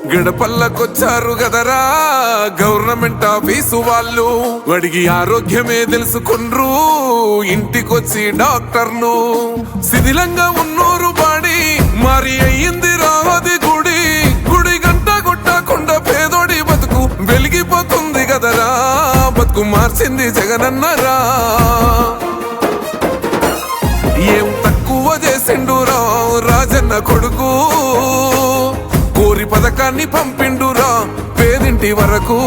గడపల్లకొచ్చారు గదరా government office వాళ్ళు, అడిగి ఆరోగ్యమే తెలుసుకుండ్రు ఇంటికొచ్చి డాక్టర్లు. శిథిలంగా ఉన్నూరు బాడి మరి అయ్యింది రావది గుడి, గుడి గంట కొట్టకుండా పేదోడి బతుకు వెలిగిపోతుంది గదరా, బతుకు మార్చింది జగనన్నరా. ఏం తక్కువ చేసిండురా రాజన్న కొడుకు, కోరి పథకాన్ని పంపిండురా పేదింటి వరకు.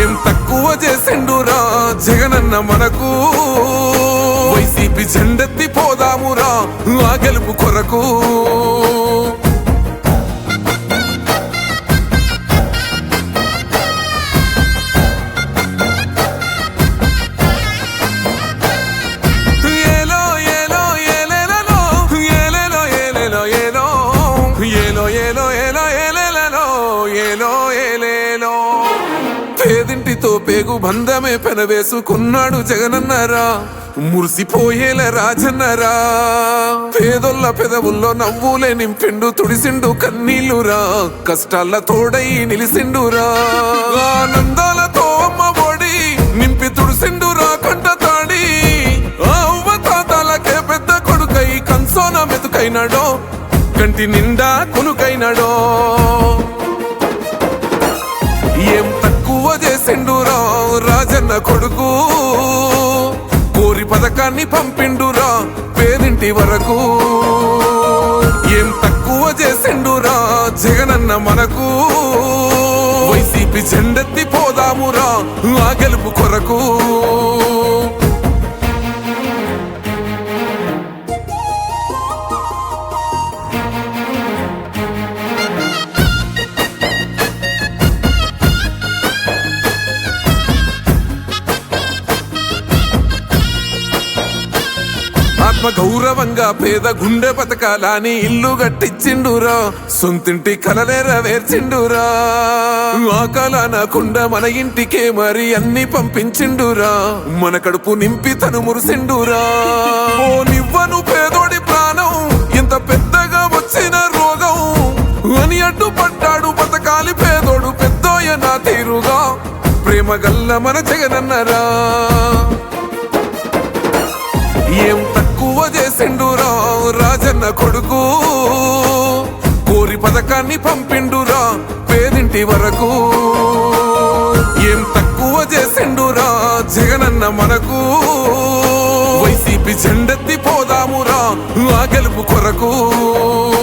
ఏం తక్కువ చేసిండురా జగనన్న మనకు, వైసీపీ జెండెత్తి పోదామురా ఆ గెలుపు కొరకు. పేదింటితో పేగు బంధమే పెనవేసుకున్నాడు జగనన్నరా, మురిసిపోయేల రాజన్నరా. పేదొల్ల పెదవుల్లో నవ్వులే నింపిండు తుడిసిండు కన్నీళ్లురా, కష్టాల తోడై నిలిసిండురా. ఆనందాలతో అమ్మ ఒడి నింపి తుడిసిండురా కంట తాడి, అవ్వ తాతాలకే పెద్ద కొడుకై కంసోన మెతుకైనాడో, కంటి నిండా కొనుకైనాడో. ఏం తక్కువ చేసిండురా రాజన్న కొడుకు, కోరి పథకాన్ని పంపిండురా పేదింటి వరకు. ఏం తక్కువ చేసిండురా జగనన్న మనకు, వైసీపీ జెండెత్తి పోదామురా ఆ గెలుపు కొరకు. ఆత్మ గౌరవంగా పేద గుండె బతకాలని ఇల్లు కట్టించిండురా, సొంతింటి కలనేరవేర్చిండురా. ఆ కలనకుండా మన ఇంటికే మరి అన్ని పంపించిండురా, మన కడుపు నింపి తను మురిసిండురా. ఓ నివ్వను పేదోడి ప్రాణం ఇంత పెద్దగా వచ్చిన రోగం అని అడ్డుపడ్డాడు బతకాలి పేదోడు పెద్దోయ నా తీరుగా, ప్రేమ గల్ల మన జగనన్నరా. ఏం తక్కువ చేసిండురా రాజన్న కొడుకు, కోరి పథకాన్ని పంపిండురా పేదింటి వరకు. ఏం తక్కువ చేసిండురా జగనన్న మనకు, వైసీపీ జెండెత్తి పోదామురా ఆ గెలుపు కొరకు.